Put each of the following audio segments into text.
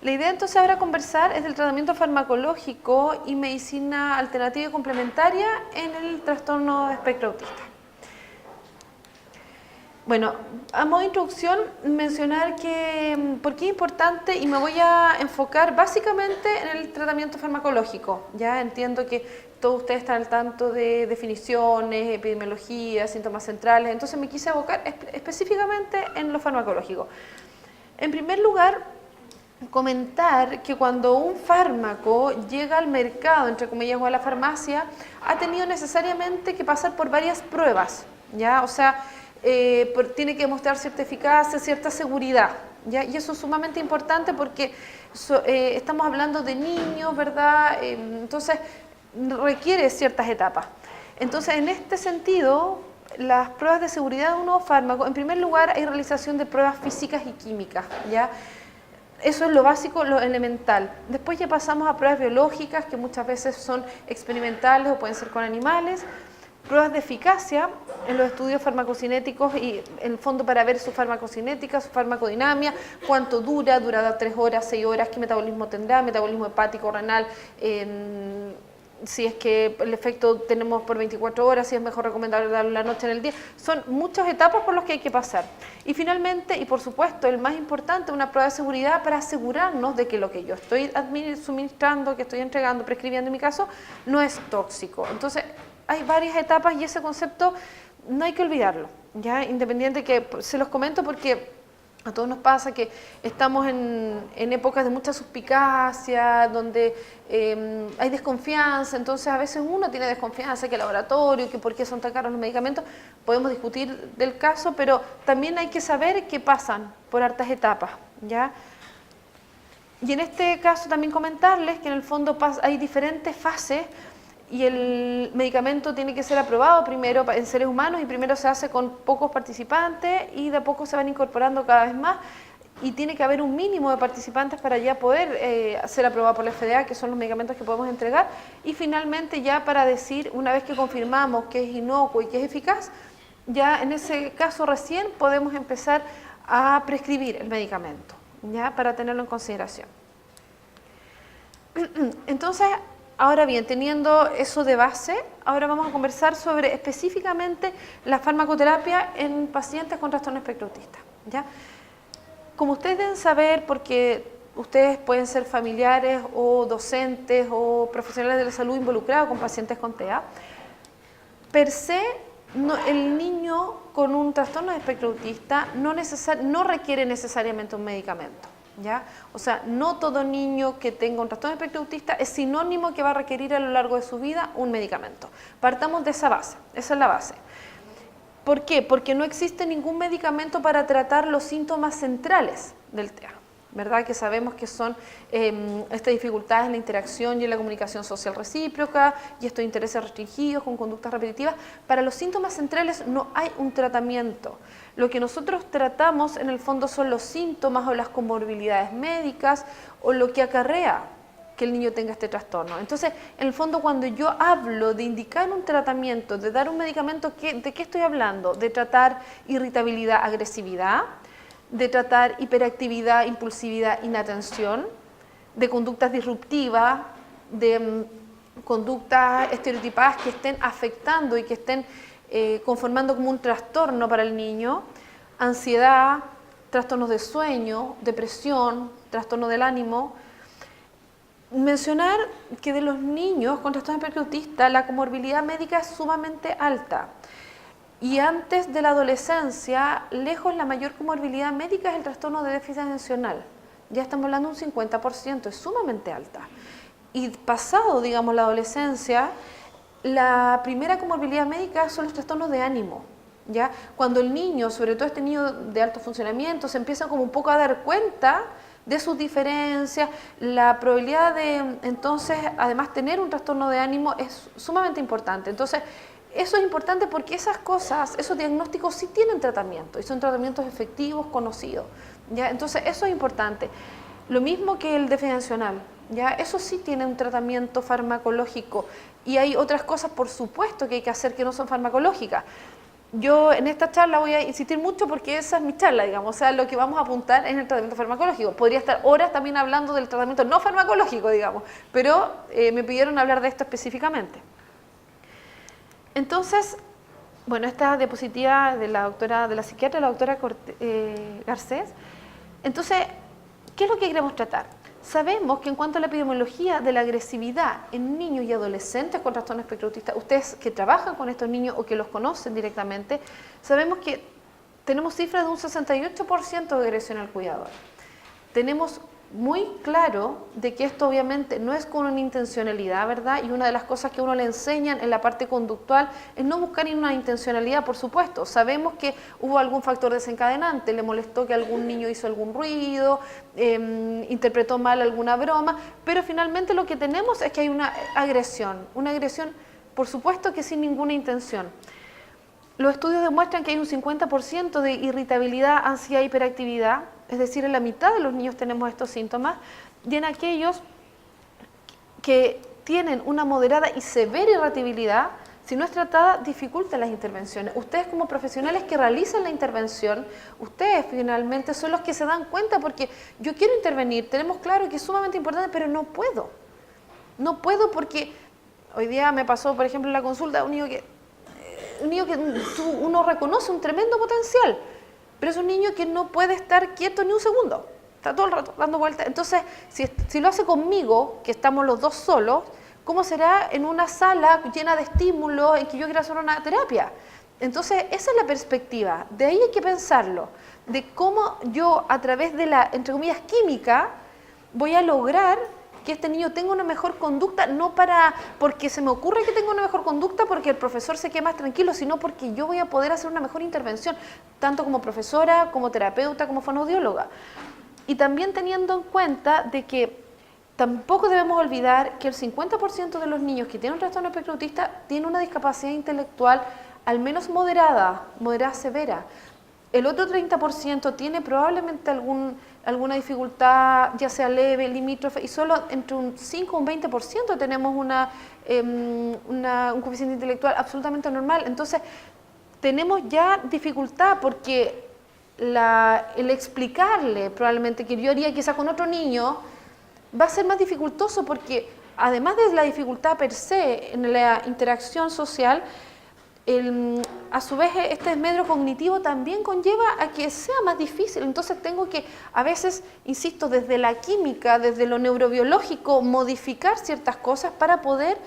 La idea entonces ahora conversar es del tratamiento farmacológico y medicina alternativa y complementaria en el trastorno de espectro autista. Bueno, a modo de introducción, mencionar que por qué es importante y me voy a enfocar básicamente en el tratamiento farmacológico. Ya entiendo que todos ustedes están al tanto de definiciones, epidemiología, síntomas centrales, entonces me quise abocar específicamente en lo farmacológico. En primer lugar, comentar que cuando un fármaco llega al mercado, entre comillas, o a la farmacia, ha tenido necesariamente que pasar por varias pruebas, ¿ya? O sea, tiene que demostrar cierta eficacia, cierta seguridad, ¿ya? Y eso es sumamente importante porque estamos hablando de niños, ¿verdad? Entonces, requiere ciertas etapas. Entonces, en este sentido, las pruebas de seguridad de un nuevo fármaco, en primer lugar, hay realización de pruebas físicas y químicas, ¿ya? Eso es lo básico, lo elemental. Después ya pasamos a pruebas biológicas, que muchas veces son experimentales o pueden ser con animales. Pruebas de eficacia en los estudios farmacocinéticos y en el fondo para ver su farmacocinética, su farmacodinamia, cuánto dura 3 horas, 6 horas, qué metabolismo tendrá, metabolismo hepático, renal, si es que el efecto tenemos por 24 horas, si es mejor recomendable darlo la noche en el día. Son muchas etapas por las que hay que pasar. Y finalmente, y por supuesto, el más importante, una prueba de seguridad para asegurarnos de que lo que yo estoy suministrando, que estoy entregando, prescribiendo en mi caso, no es tóxico. Entonces, hay varias etapas y ese concepto no hay que olvidarlo, ¿ya? Independiente que se los comento porque a todos nos pasa que estamos en épocas de mucha suspicacia, donde hay desconfianza, entonces a veces uno tiene desconfianza que el laboratorio, que por qué son tan caros los medicamentos, podemos discutir del caso, pero también hay que saber que pasan por hartas etapas, ¿ya? Y en este caso también comentarles que en el fondo hay diferentes fases y el medicamento tiene que ser aprobado primero en seres humanos y primero se hace con pocos participantes y de a poco se van incorporando cada vez más y tiene que haber un mínimo de participantes para ya poder ser aprobado por la FDA, que son los medicamentos que podemos entregar, y finalmente ya para decir, una vez que confirmamos que es inocuo y que es eficaz, ya en ese caso recién podemos empezar a prescribir el medicamento, ya para tenerlo en consideración. Entonces, ahora bien, teniendo eso de base, ahora vamos a conversar sobre específicamente la farmacoterapia en pacientes con trastorno espectro autista, ¿ya? Como ustedes deben saber, porque ustedes pueden ser familiares o docentes o profesionales de la salud involucrados con pacientes con TEA, per se, el niño con un trastorno de espectro autista no requiere necesariamente un medicamento, ¿ya? O sea, no todo niño que tenga un trastorno de espectro autista es sinónimo que va a requerir a lo largo de su vida un medicamento. Partamos de esa base, esa es la base. ¿Por qué? Porque no existe ningún medicamento para tratar los síntomas centrales del TEA, ¿verdad? Que sabemos que son estas dificultades en la interacción y en la comunicación social recíproca y estos intereses restringidos con conductas repetitivas. Para los síntomas centrales no hay un tratamiento. Lo que nosotros tratamos en el fondo son los síntomas o las comorbilidades médicas o lo que acarrea que el niño tenga este trastorno. Entonces, en el fondo, cuando yo hablo de indicar un tratamiento, de dar un medicamento, ¿de qué estoy hablando? De tratar irritabilidad, agresividad, de tratar hiperactividad, impulsividad, inatención, de conductas disruptivas, de conductas estereotipadas que estén afectando y que estén conformando como un trastorno para el niño, ansiedad, trastornos de sueño, depresión, trastorno del ánimo. Mencionar que de los niños con trastorno espectro autista la comorbilidad médica es sumamente alta. Y antes de la adolescencia, lejos la mayor comorbilidad médica es el trastorno de déficit atencional. Ya estamos hablando de un 50%, es sumamente alta. Y pasado, digamos, la adolescencia, la primera comorbilidad médica son los trastornos de ánimo, ¿ya? Cuando el niño, sobre todo este niño de alto funcionamiento, se empieza como un poco a dar cuenta de sus diferencias, la probabilidad de entonces además tener un trastorno de ánimo es sumamente importante. Entonces, eso es importante porque esas cosas, esos diagnósticos sí tienen tratamiento y son tratamientos efectivos, conocidos, ¿ya? Entonces, eso es importante. Lo mismo que el déficit atencional, ¿ya? Eso sí tiene un tratamiento farmacológico y hay otras cosas, por supuesto, que hay que hacer que no son farmacológicas. yo en esta charla voy a insistir mucho porque esa es mi charla, digamos, o sea, lo que vamos a apuntar en el tratamiento farmacológico. Podría estar horas también hablando del tratamiento no farmacológico, digamos, pero me pidieron hablar de esto específicamente. Entonces, bueno, esta diapositiva de la psiquiatra, la doctora Garcés. Entonces, ¿qué es lo que queremos tratar? Sabemos que en cuanto a la epidemiología de la agresividad en niños y adolescentes con trastorno espectro autista, ustedes que trabajan con estos niños o que los conocen directamente, sabemos que tenemos cifras de un 68% de agresión al cuidador. Tenemos muy claro de que esto obviamente no es con una intencionalidad, ¿verdad? Y una de las cosas que uno le enseñan en la parte conductual es no buscar ni una intencionalidad, por supuesto. Sabemos que hubo algún factor desencadenante, le molestó que algún niño hizo algún ruido, interpretó mal alguna broma, pero finalmente lo que tenemos es que hay una agresión, por supuesto que sin ninguna intención. Los estudios demuestran que hay un 50% de irritabilidad, ansiedad, hiperactividad, es decir, en la mitad de los niños tenemos estos síntomas, y en aquellos que tienen una moderada y severa irritabilidad, si no es tratada, dificulta las intervenciones. Ustedes como profesionales que realizan la intervención, ustedes finalmente son los que se dan cuenta porque yo quiero intervenir, tenemos claro que es sumamente importante, pero no puedo. No puedo porque hoy día me pasó, por ejemplo, en la consulta, un niño que uno reconoce un tremendo potencial, pero es un niño que no puede estar quieto ni un segundo, está todo el rato dando vueltas. Entonces, si lo hace conmigo, que estamos los dos solos, ¿cómo será en una sala llena de estímulos en que yo quiera hacer una terapia? Entonces, esa es la perspectiva, de ahí hay que pensarlo, de cómo yo a través de la, entre comillas, química, voy a lograr que este niño tenga una mejor conducta, no porque se me ocurre que tenga una mejor conducta porque el profesor se quede más tranquilo, sino porque yo voy a poder hacer una mejor intervención, tanto como profesora, como terapeuta, como fonoaudióloga. Y también teniendo en cuenta de que tampoco debemos olvidar que el 50% de los niños que tienen un trastorno espectro autista tienen una discapacidad intelectual al menos moderada severa. El otro 30% tiene probablemente alguna dificultad, ya sea leve, limítrofe, y solo entre un 5 o un 20% tenemos un coeficiente intelectual absolutamente normal. Entonces, tenemos ya dificultad porque el explicarle probablemente que yo haría quizás con otro niño va a ser más dificultoso porque además de la dificultad per se en la interacción social, a su vez este desmedro cognitivo también conlleva a que sea más difícil. Entonces tengo que a veces, insisto, desde la química, desde lo neurobiológico, modificar ciertas cosas para poder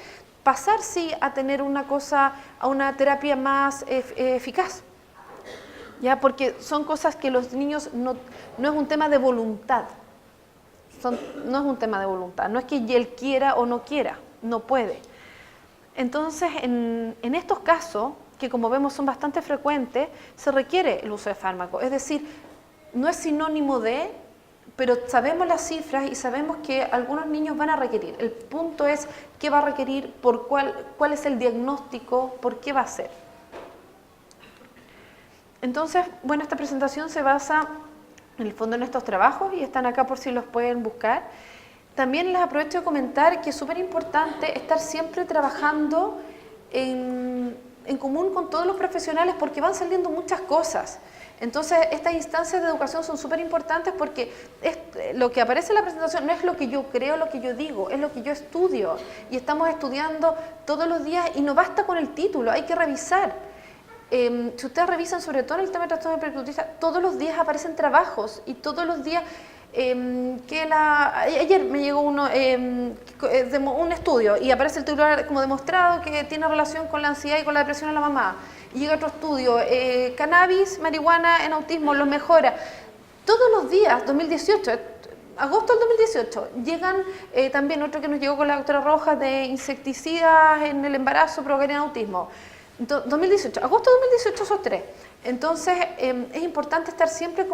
pasar sí a tener a una terapia más eficaz. ¿Ya? Porque son cosas que los niños no es un tema de voluntad. No es un tema de voluntad, no es que él quiera o no quiera, no puede. Entonces, en estos casos, que como vemos son bastante frecuentes, se requiere el uso de fármacos. Es decir, no es sinónimo de, pero sabemos las cifras y sabemos que algunos niños van a requerir. El punto es qué va a requerir, cuál es el diagnóstico, por qué va a ser. Entonces, bueno, esta presentación se basa en el fondo en estos trabajos y están acá por si los pueden buscar. También les aprovecho de comentar que es súper importante estar siempre trabajando en común con todos los profesionales porque van saliendo muchas cosas. Entonces, estas instancias de educación son súper importantes porque lo que aparece en la presentación no es lo que yo creo, lo que yo digo, es lo que yo estudio. Y estamos estudiando todos los días y no basta con el título, hay que revisar. Si ustedes revisan sobre todo en el tema de trastorno espectro autista, todos los días aparecen trabajos y todos los días ayer me llegó un estudio y aparece el titular como demostrado que tiene relación con la ansiedad y con la depresión en la mamá. Y llega otro estudio, cannabis, marihuana en autismo los mejora. Todos los días, 2018, agosto del 2018, llegan también otro que nos llegó con la doctora Rojas de insecticidas en el embarazo provocarían autismo. 2018, agosto de 2018 esos tres. Entonces es importante estar siempre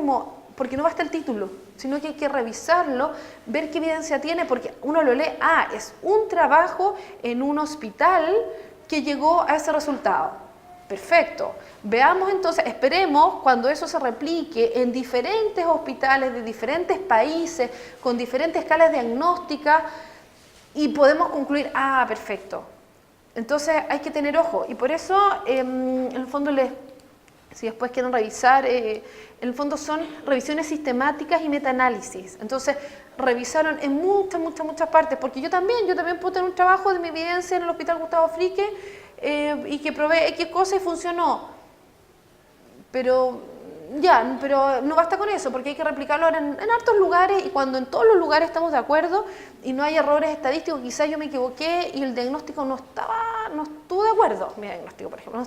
porque no basta el título, sino que hay que revisarlo, ver qué evidencia tiene, porque uno lo lee, es un trabajo en un hospital que llegó a ese resultado. Perfecto. Veamos entonces, esperemos cuando eso se replique en diferentes hospitales de diferentes países, con diferentes escalas diagnósticas, y podemos concluir, perfecto. Entonces hay que tener ojo, y por eso en el fondo les Si después quieren revisar, en el fondo son revisiones sistemáticas y metaanálisis. Entonces, revisaron en muchas partes, porque yo también puedo tener un trabajo de mi evidencia en el Hospital Gustavo Fricke y que probé X cosa y funcionó. Pero no basta con eso, porque hay que replicarlo en hartos lugares, y cuando en todos los lugares estamos de acuerdo y no hay errores estadísticos, quizás yo me equivoqué y el diagnóstico no estuvo de acuerdo, mi diagnóstico, por ejemplo,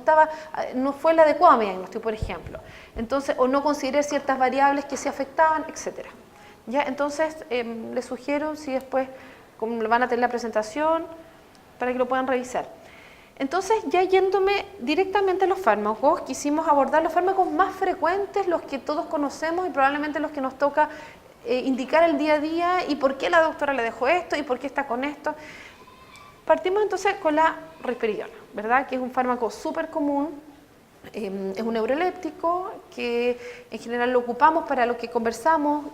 no fue el adecuado mi diagnóstico, por ejemplo. Entonces, o no consideré ciertas variables que se afectaban, etcétera. ¿Ya? Entonces, les sugiero, si después van a tener la presentación, para que lo puedan revisar. Entonces, ya yéndome directamente a los fármacos, quisimos abordar los fármacos más frecuentes, los que todos conocemos y probablemente los que nos toca indicar el día a día, y por qué la doctora le dejó esto y por qué está con esto. Partimos entonces con la risperidona, ¿verdad? Que es un fármaco súper común, es un neuroléptico que en general lo ocupamos para lo que conversamos,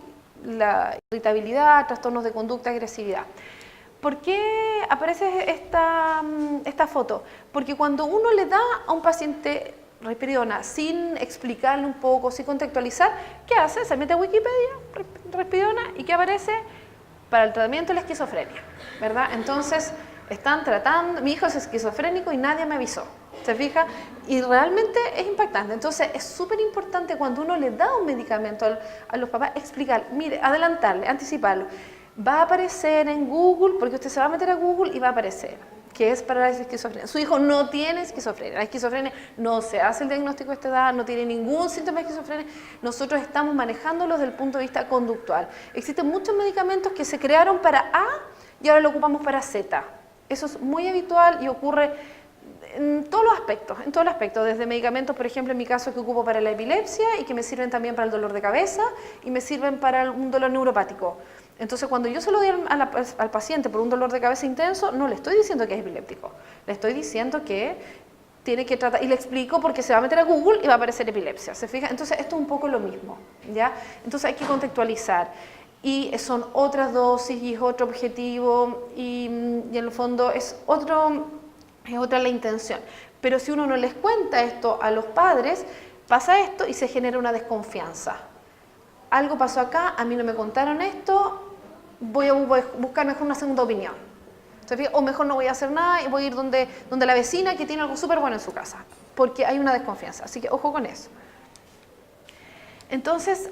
la irritabilidad, trastornos de conducta, agresividad. ¿Por qué aparece esta foto? Porque cuando uno le da a un paciente risperidona sin explicarle un poco, sin contextualizar, ¿qué hace? Se mete a Wikipedia, risperidona, y ¿qué aparece? Para el tratamiento de la esquizofrenia, ¿verdad? Entonces, están tratando, mi hijo es esquizofrénico y nadie me avisó, ¿se fija? Y realmente es impactante. Entonces, es súper importante cuando uno le da un medicamento a los papás, explicar, mire, adelantarle, anticiparlo. Va a aparecer en Google, porque usted se va a meter a Google y va a aparecer que es para la esquizofrenia. Su hijo no tiene esquizofrenia. La esquizofrenia no se hace el diagnóstico a esta edad, no tiene ningún síntoma de esquizofrenia. Nosotros estamos manejándolos desde el punto de vista conductual. Existen muchos medicamentos que se crearon para A y ahora lo ocupamos para Z. Eso es muy habitual y ocurre en todos los aspectos, desde medicamentos, por ejemplo, en mi caso que ocupo para la epilepsia y que me sirven también para el dolor de cabeza y me sirven para un dolor neuropático. Entonces, cuando yo se lo doy al paciente por un dolor de cabeza intenso, no le estoy diciendo que es epiléptico, le estoy diciendo que tiene que tratar, y le explico porque se va a meter a Google y va a aparecer epilepsia, ¿se fija? Entonces, esto es un poco lo mismo, ¿ya? Entonces, hay que contextualizar, y son otras dosis y es otro objetivo, y en el fondo es otra la intención. Pero si uno no les cuenta esto a los padres, pasa esto y se genera una desconfianza. Algo pasó acá, a mí no me contaron esto, voy a buscar mejor una segunda opinión. O mejor no voy a hacer nada y voy a ir donde la vecina que tiene algo súper bueno en su casa, porque hay una desconfianza. Así que ojo con eso. Entonces,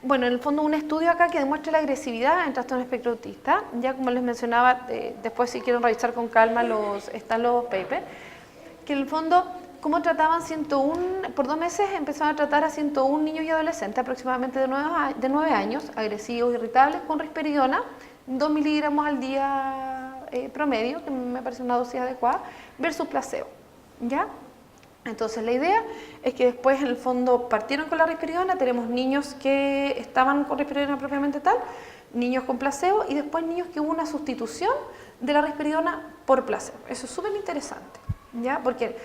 bueno, en el fondo un estudio acá que demuestra la agresividad en trastorno espectro autista, ya como les mencionaba, después si quieren revisar con calma están los papers, que en el fondo, ¿cómo trataban 101? Por 2 meses empezaron a tratar a 101 niños y adolescentes aproximadamente de 9 años, agresivos, irritables, con risperidona, 2 miligramos al día promedio, que me parece una dosis adecuada, versus placebo, ¿ya? Entonces la idea es que después en el fondo partieron con la risperidona, tenemos niños que estaban con risperidona propiamente tal, niños con placebo y después niños que hubo una sustitución de la risperidona por placebo. Eso es súper interesante, ¿ya? Porque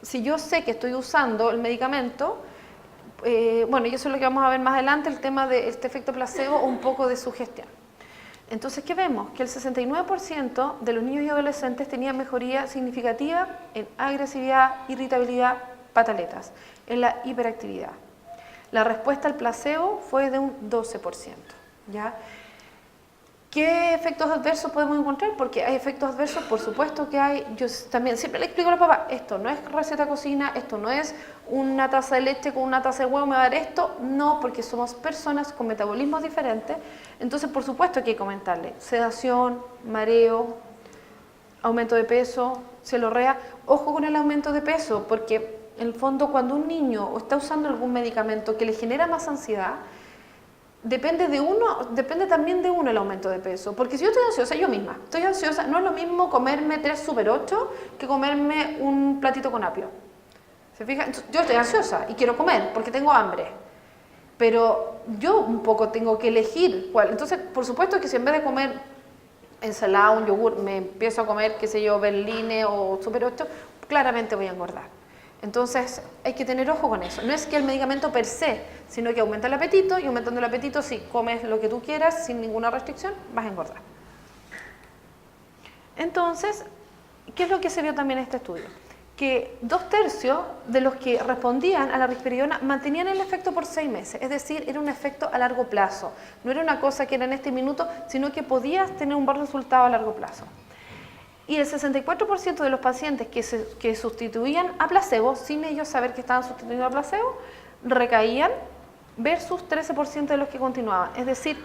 si yo sé que estoy usando el medicamento, bueno, y eso es lo que vamos a ver más adelante, el tema de este efecto placebo o un poco de sugestión. Entonces, ¿qué vemos? Que el 69% de los niños y adolescentes tenían mejoría significativa en agresividad, irritabilidad, pataletas, en la hiperactividad. La respuesta al placebo fue de un 12%, ¿ya? ¿Qué efectos adversos podemos encontrar? Porque hay efectos adversos, por supuesto que hay. Yo también siempre le explico a los papás, esto no es receta de cocina, esto no es una taza de leche con una taza de huevo, me va a dar esto. No, porque somos personas con metabolismos diferentes. Entonces, por supuesto que hay que comentarle. Sedación, mareo, aumento de peso, celorrea. Ojo con el aumento de peso, porque en el fondo cuando un niño está usando algún medicamento que le genera más ansiedad, depende también de uno el aumento de peso, porque si yo estoy ansiosa, yo misma estoy ansiosa, no es lo mismo comerme 3 Super 8 que comerme un platito con apio. ¿Se fijan? Yo estoy ansiosa y quiero comer porque tengo hambre, pero yo un poco tengo que elegir cuál. Entonces, por supuesto que si en vez de comer ensalada, un yogur, me empiezo a comer, qué sé yo, berline o Super 8, claramente voy a engordar. Entonces hay que tener ojo con eso. No es que el medicamento per se, sino que aumenta el apetito, y aumentando el apetito, si comes lo que tú quieras sin ninguna restricción, vas a engordar. Entonces, ¿qué es lo que se vio también en este estudio? que 2/3 de los que respondían a la risperidona mantenían el efecto por 6 meses, es decir, era un efecto a largo plazo, no era una cosa que era en este minuto, sino que podías tener un buen resultado a largo plazo. Y el 64% de los pacientes que sustituían a placebo, sin ellos saber que estaban sustituyendo a placebo, recaían, versus 13% de los que continuaban. Es decir,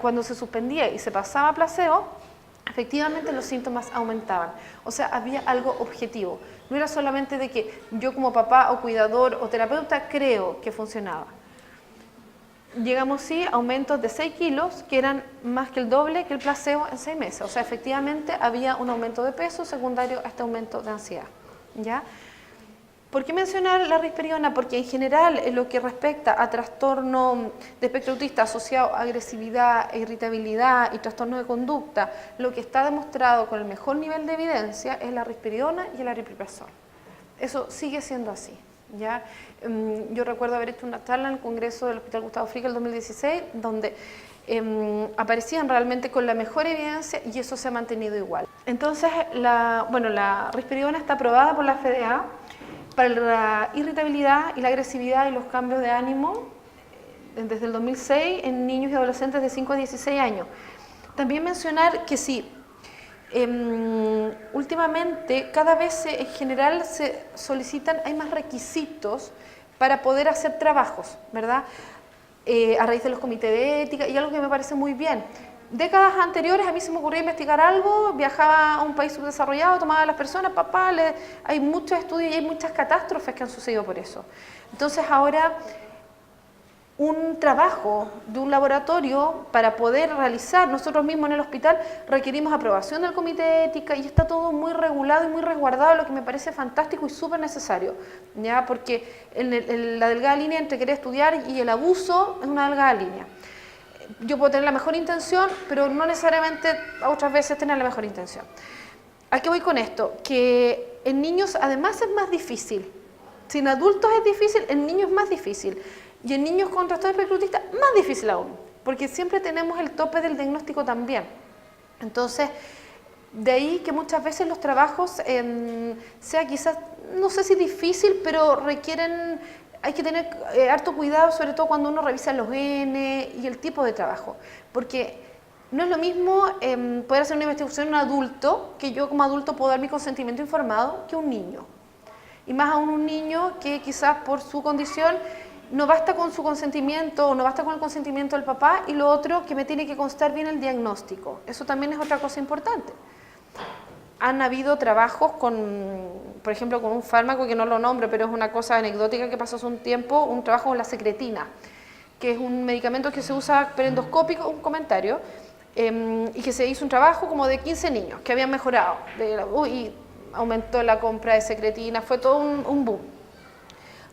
cuando se suspendía y se pasaba a placebo, efectivamente los síntomas aumentaban. O sea, había algo objetivo. No era solamente de que yo como papá o cuidador o terapeuta creo que funcionaba. Llegamos sí a aumentos de 6 kilos, que eran más que el doble que el placebo en 6 meses. O sea, efectivamente había un aumento de peso secundario a este aumento de ansiedad. ¿Ya? ¿Por qué mencionar la risperidona? Porque en general, en lo que respecta a trastorno de espectro autista asociado a agresividad, irritabilidad y trastornos de conducta, lo que está demostrado con el mejor nivel de evidencia es la risperidona y el aripiprazol. Eso sigue siendo así. ¿Ya? Yo recuerdo haber hecho una charla en el Congreso del Hospital Gustavo Fricke el 2016, donde aparecían realmente con la mejor evidencia y eso se ha mantenido igual. Entonces, la risperidona está aprobada por la FDA para la irritabilidad y la agresividad y los cambios de ánimo desde el 2006 en niños y adolescentes de 5 a 16 años. También mencionar que sí, últimamente cada vez en general se solicitan, hay más requisitos para poder hacer trabajos, ¿verdad? A raíz de los comités de ética y algo que me parece muy bien. Décadas anteriores a mí se me ocurría investigar algo, viajaba a un país subdesarrollado, tomaba a las personas, hay muchos estudios y hay muchas catástrofes que han sucedido por eso. Entonces ahora un trabajo de un laboratorio para poder realizar nosotros mismos en el hospital requerimos aprobación del comité de ética y está todo muy regulado y muy resguardado, lo que me parece fantástico y súper necesario, ¿ya? Porque la delgada línea entre querer estudiar y el abuso es una delgada línea. Yo puedo tener la mejor intención, pero no necesariamente otras veces tener la mejor intención. ¿A qué voy con esto? Que en niños además es más difícil. Si en adultos es difícil, en niños es más difícil. Y en niños con trastorno espectro autista, más difícil aún, porque siempre tenemos el tope del diagnóstico también. Entonces, de ahí que muchas veces los trabajos sea quizás, no sé si difícil, pero requieren, hay que tener harto cuidado, sobre todo cuando uno revisa los N y el tipo de trabajo, porque no es lo mismo poder hacer una investigación en un adulto, que yo como adulto puedo dar mi consentimiento informado, que un niño. Y más aún un niño que quizás por su condición no basta con su consentimiento o no basta con el consentimiento del papá, y lo otro que me tiene que constar bien el diagnóstico. Eso también es otra cosa importante. Han habido trabajos por ejemplo, con un fármaco que no lo nombro, pero es una cosa anecdótica que pasó hace un tiempo, un trabajo con la secretina, que es un medicamento que se usa perendoscópico, un comentario, y que se hizo un trabajo como de 15 niños que habían mejorado, y aumentó la compra de secretina, fue todo un boom.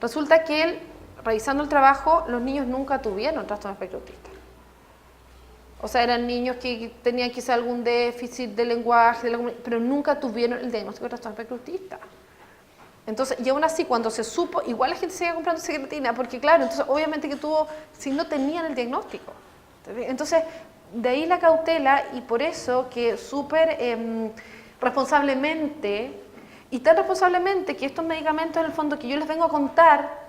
Resulta que revisando el trabajo, los niños nunca tuvieron trastorno espectro autista. O sea, eran niños que tenían quizá algún déficit de lenguaje, pero nunca tuvieron el diagnóstico de trastorno espectro autista. Entonces, y aún así, cuando se supo, igual la gente seguía comprando secretina, porque claro, entonces obviamente que si no tenían el diagnóstico. Entonces, de ahí la cautela, y por eso que súper responsablemente, y tan responsablemente que estos medicamentos, en el fondo, que yo les vengo a contar,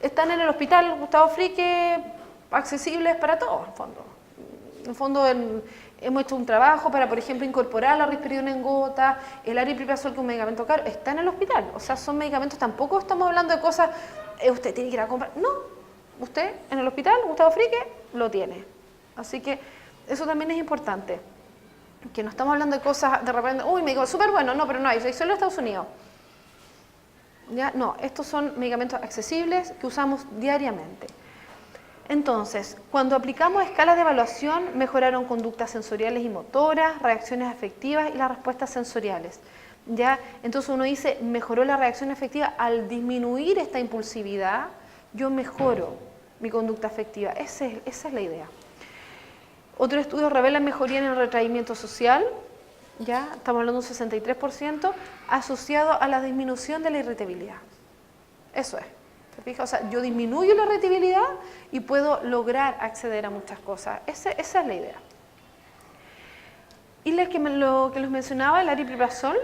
están en el Hospital Gustavo Fricke, accesibles para todos, en fondo. En fondo hemos hecho un trabajo para, por ejemplo, incorporar la risperidona en gotas, el aripiprazol, que es un medicamento caro, está en el hospital. O sea, son medicamentos, tampoco estamos hablando de cosas, usted tiene que ir a comprar. No, usted en el Hospital Gustavo Fricke lo tiene. Así que eso también es importante. Que no estamos hablando de cosas de repente, uy, me digo, súper bueno, no, pero no hay, solo en Estados Unidos. ¿Ya? No, estos son medicamentos accesibles que usamos diariamente. Entonces, cuando aplicamos escalas de evaluación, mejoraron conductas sensoriales y motoras, reacciones afectivas y las respuestas sensoriales. ¿Ya? Entonces uno dice, mejoró la reacción afectiva al disminuir esta impulsividad, yo mejoro mi conducta afectiva. Esa es la idea. Otros estudios revelan mejoría en el retraimiento social, ya estamos hablando de un 63%, asociado a la disminución de la irritabilidad. Eso es. ¿Te fijas? O sea, yo disminuyo la irritabilidad y puedo lograr acceder a muchas cosas. Esa es la idea. Y lo que les mencionaba, el aripiprazol,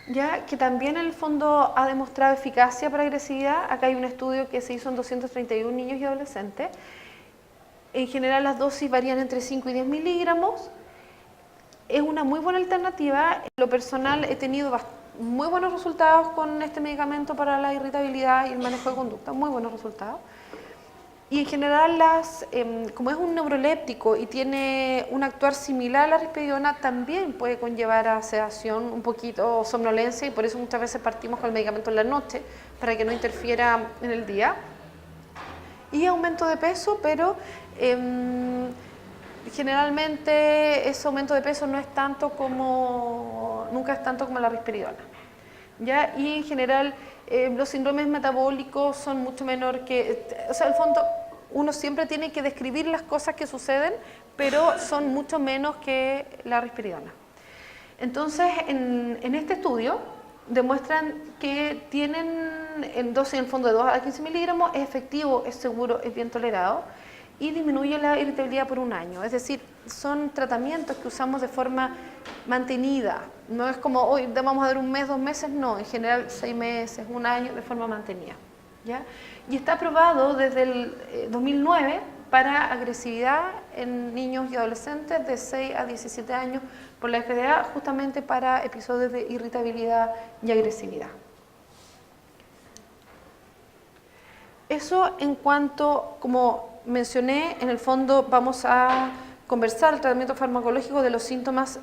ya que también en el fondo ha demostrado eficacia para agresividad. Acá hay un estudio que se hizo en 231 niños y adolescentes. En general las dosis varían entre 5 y 10 miligramos. Es una muy buena alternativa. En lo personal he tenido muy buenos resultados con este medicamento para la irritabilidad y el manejo de conducta, muy buenos resultados. Y en general, como es un neuroléptico y tiene un actuar similar a la risperidona, también puede conllevar a sedación, un poquito somnolencia, y por eso muchas veces partimos con el medicamento en la noche, para que no interfiera en el día. Y aumento de peso, pero generalmente ese aumento de peso no es tanto nunca es tanto como la risperidona, ¿ya? Y en general los síndromes metabólicos son mucho menor que, o sea, en el fondo uno siempre tiene que describir las cosas que suceden, pero son mucho menos que la risperidona. Entonces, en este estudio demuestran que tienen en dosis en el fondo de 2 a 15 miligramos, es efectivo, es seguro, es bien tolerado y disminuye la irritabilidad por un año. Es decir, son tratamientos que usamos de forma mantenida. No es como hoy vamos a dar un mes, 2 meses, no, en general 6 meses, un año de forma mantenida, ¿ya? Y está aprobado desde el 2009 para agresividad en niños y adolescentes de 6 a 17 años por la FDA, justamente para episodios de irritabilidad y agresividad. Eso en cuanto, como mencioné, en el fondo vamos a conversar el tratamiento farmacológico de los síntomas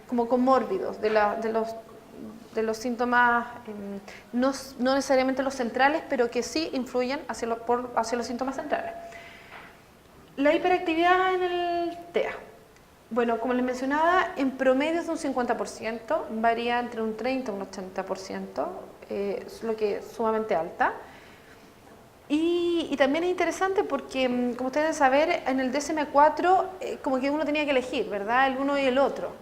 como comórbidos, de los síntomas, no necesariamente los centrales, pero que sí influyen hacia los síntomas centrales. La hiperactividad en el TEA. Bueno, como les mencionaba, en promedio es de un 50%, varía entre un 30 y un 80%, es lo que es sumamente alta. Y también es interesante porque, como ustedes deben saber, en el DSM-4 como que uno tenía que elegir, ¿verdad? El uno y el otro.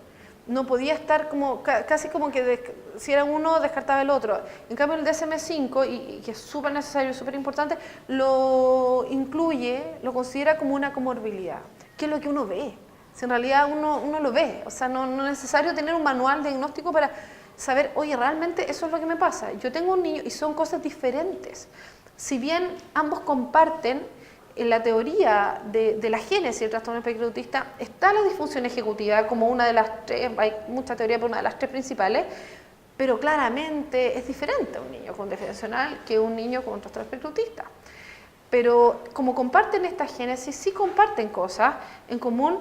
No podía estar como, casi como que si era uno descartaba el otro. En cambio el DSM-5, y que es súper necesario y súper importante, lo incluye, lo considera como una comorbilidad, que es lo que uno ve. Si en realidad uno lo ve, o sea, no es necesario tener un manual diagnóstico para saber, oye, realmente eso es lo que me pasa. Yo tengo un niño y son cosas diferentes. Si bien ambos comparten en la teoría de la génesis del trastorno espectro autista, está la disfunción ejecutiva como una de las tres, hay mucha teoría, pero una de las tres principales, pero claramente es diferente un niño con déficit atencional que un niño con un trastorno espectro autista. Pero como comparten esta génesis, sí comparten cosas en común.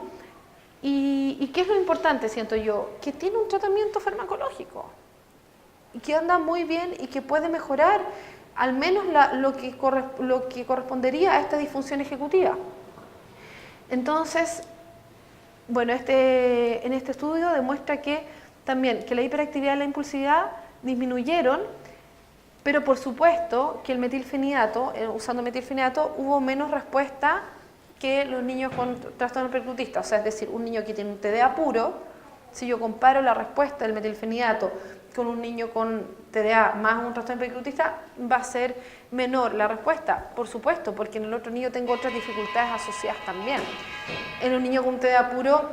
¿Y qué es lo importante, siento yo? Que tiene un tratamiento farmacológico y que anda muy bien y que puede mejorar al menos lo que correspondería a esta disfunción ejecutiva. Entonces, bueno, en este estudio demuestra que también que la hiperactividad y la impulsividad disminuyeron, pero por supuesto que el metilfenidato, usando metilfenidato, hubo menos respuesta que los niños con trastorno espectro autista. O sea, es decir, un niño que tiene un TDA puro, si yo comparo la respuesta del metilfenidato con un niño con TDA más un trastorno espectro autista, va a ser menor la respuesta, por supuesto, porque en el otro niño tengo otras dificultades asociadas también. En un niño con TDA puro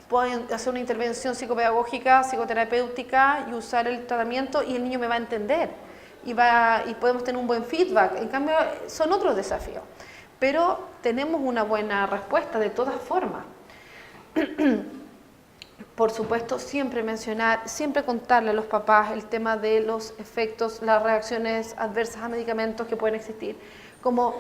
pueden hacer una intervención psicopedagógica, psicoterapéutica y usar el tratamiento y el niño me va a entender y podemos tener un buen feedback. En cambio, son otros desafíos, pero tenemos una buena respuesta de todas formas. Por supuesto, siempre mencionar, siempre contarle a los papás el tema de los efectos, las reacciones adversas a medicamentos que pueden existir, como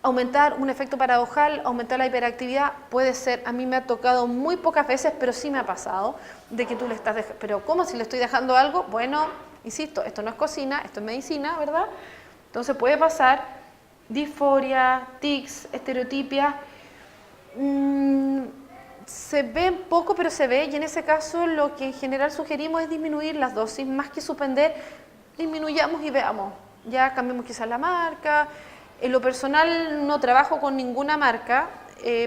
aumentar un efecto paradojal, aumentar la hiperactividad, puede ser, a mí me ha tocado muy pocas veces, pero sí me ha pasado, de que tú le estás dejando, pero ¿cómo si le estoy dejando algo? Bueno, insisto, esto no es cocina, esto es medicina, ¿verdad? Entonces puede pasar disforia, tics, estereotipia, se ve poco, pero se ve, y en ese caso lo que en general sugerimos es disminuir las dosis, más que suspender, disminuyamos y veamos. Ya cambiamos quizás la marca. En lo personal no trabajo con ninguna marca,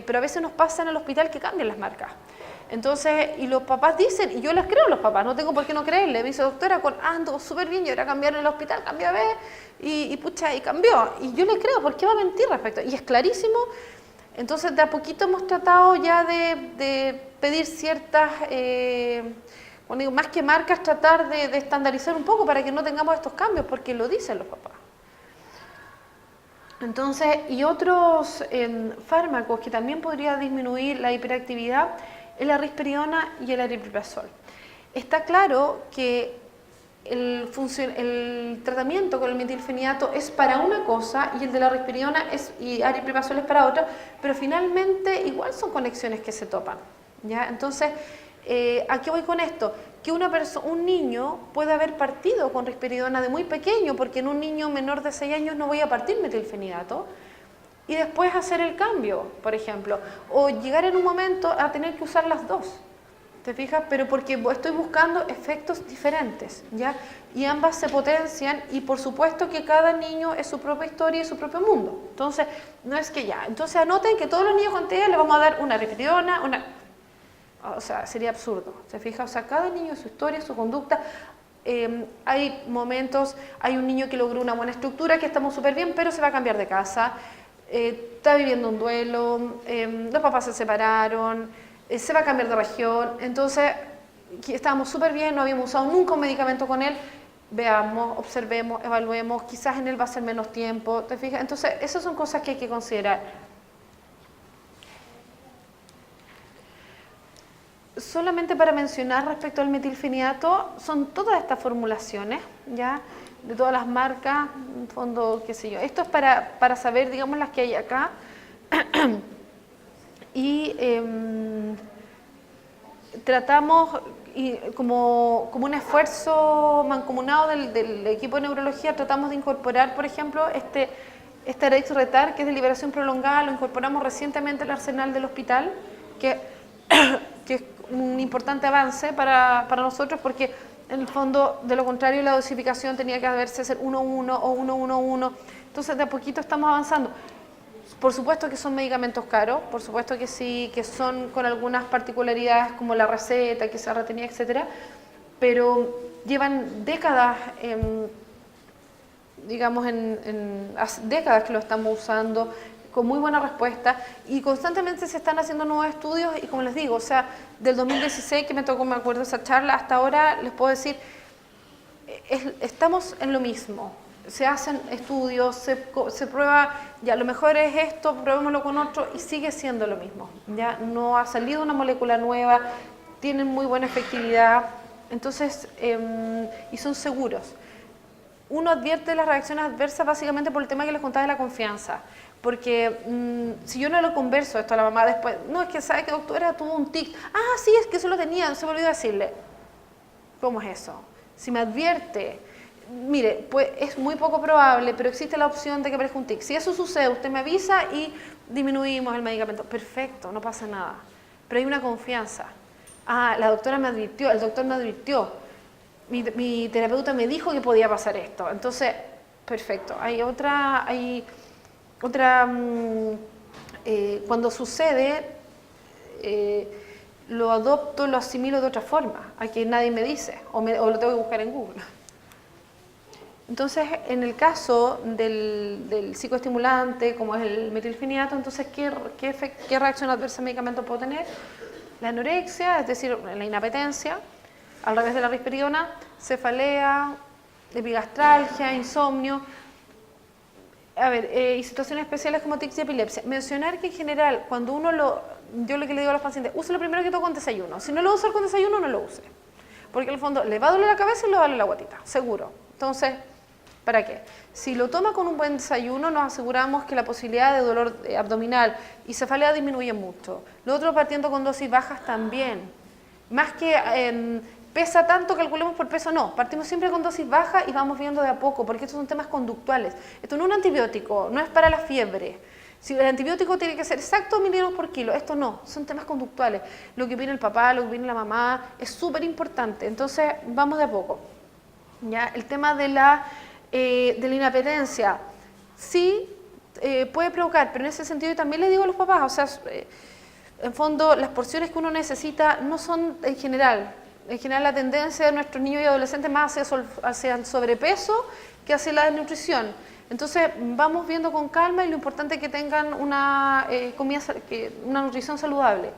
pero a veces nos pasa en el hospital que cambian las marcas. Entonces, y los papás dicen, y yo les creo a los papás, no tengo por qué no creerle. Me dice, doctora, ando súper bien, y ahora cambiaron en el hospital, cambió a ver, y pucha, y cambió. Y yo le creo, ¿por qué va a mentir respecto? Y es clarísimo. Entonces, de a poquito hemos tratado ya de pedir ciertas Cuando digo más que marcas, tratar de estandarizar un poco para que no tengamos estos cambios, porque lo dicen los papás. Entonces, y otros fármacos que también podría disminuir la hiperactividad es la risperidona y el aripiprazol. Está claro que el tratamiento con el metilfenidato es para una cosa y el de la risperidona y aripiprazol es para otra, pero finalmente igual son conexiones que se topan, ¿ya? Entonces, ¿a qué voy con esto? Que un niño puede haber partido con risperidona de muy pequeño, porque en un niño menor de 6 años no voy a partir metilfenidato, y después hacer el cambio, por ejemplo, o llegar en un momento a tener que usar las dos. ¿Te fijas? Pero porque estoy buscando efectos diferentes, ¿ya? Y ambas se potencian y por supuesto que cada niño es su propia historia y su propio mundo. Entonces, no es que ya. Entonces anoten que todos los niños con TEA le vamos a dar una risperidona, o sea, sería absurdo. ¿Se fija? O sea, cada niño su historia, su conducta. Hay momentos, hay un niño que logró una buena estructura, que estamos súper bien, pero se va a cambiar de casa. Está viviendo un duelo, los papás se separaron, se va a cambiar de región, entonces estábamos súper bien, no habíamos usado nunca un medicamento con él, veamos, observemos, evaluemos, quizás en él va a ser menos tiempo, ¿te fijas? Entonces esas son cosas que hay que considerar. Solamente para mencionar respecto al metilfenidato, son todas estas formulaciones, ¿ya? De todas las marcas, en fondo, qué sé yo. Esto es para saber, digamos, las que hay acá. Y tratamos, como un esfuerzo mancomunado del equipo de neurología, tratamos de incorporar, por ejemplo, este Arexretar, que es de liberación prolongada, lo incorporamos recientemente al arsenal del hospital, que es un importante avance para nosotros, porque en el fondo, de lo contrario, la dosificación tenía que haberse ser 1-1 o 1-1-1, entonces de a poquito estamos avanzando. Por supuesto que son medicamentos caros, por supuesto que sí, que son con algunas particularidades como la receta, que se retenía, etcétera, pero llevan décadas, digamos, hace décadas que lo estamos usando, con muy buena respuesta, y constantemente se están haciendo nuevos estudios, y como les digo, o sea, del 2016 que me tocó, me acuerdo esa charla, hasta ahora les puedo decir, estamos en lo mismo. Se hacen estudios, se prueba, ya lo mejor es esto, probémoslo con otro y sigue siendo lo mismo. Ya no ha salido una molécula nueva, tienen muy buena efectividad, entonces, y son seguros. Uno advierte las reacciones adversas básicamente por el tema que les contaba de la confianza, porque si yo no lo converso esto a la mamá después, no, es que sabe que doctora tuvo un tic, sí, es que eso lo tenía, se me olvidó decirle. ¿Cómo es eso? Si me advierte, mire, pues es muy poco probable, pero existe la opción de que aparezca un tic. Si eso sucede, usted me avisa y disminuimos el medicamento. Perfecto, no pasa nada. Pero hay una confianza. La doctora me advirtió, el doctor me advirtió. Mi terapeuta me dijo que podía pasar esto. Entonces, perfecto. Cuando sucede, lo adopto, lo asimilo de otra forma, a que nadie me dice, o lo tengo que buscar en Google. Entonces, en el caso del psicoestimulante, como es el metilfenidato, entonces, ¿qué reacción adversa al medicamento puedo tener? La anorexia, es decir, la inapetencia, al revés de la risperidona, cefalea, epigastralgia, insomnio, y situaciones especiales como tics y epilepsia. Mencionar que en general, cuando yo lo que le digo a los pacientes, úselo primero que todo con desayuno. Si no lo usa con desayuno, no lo use. Porque en el fondo le va a doler la cabeza y le va a doler la guatita, seguro. Entonces, ¿para qué? Si lo toma con un buen desayuno, nos aseguramos que la posibilidad de dolor abdominal y cefalea disminuye mucho. Lo otro, partiendo con dosis bajas también. Más que pesa tanto, calculemos por peso, no. Partimos siempre con dosis bajas y vamos viendo de a poco, porque estos son temas conductuales. Esto no es un antibiótico, no es para la fiebre. Si el antibiótico tiene que ser exacto miligramos por kilo, esto no, son temas conductuales. Lo que viene el papá, lo que viene la mamá, es súper importante. Entonces, vamos de a poco. ¿Ya? El tema de la inapetencia, sí puede provocar, pero en ese sentido también le digo a los papás, o sea, en fondo las porciones que uno necesita no son en general la tendencia de nuestros niños y adolescentes más hacia el sobrepeso que hacia la desnutrición. Entonces vamos viendo con calma y lo importante es que tengan una nutrición saludable.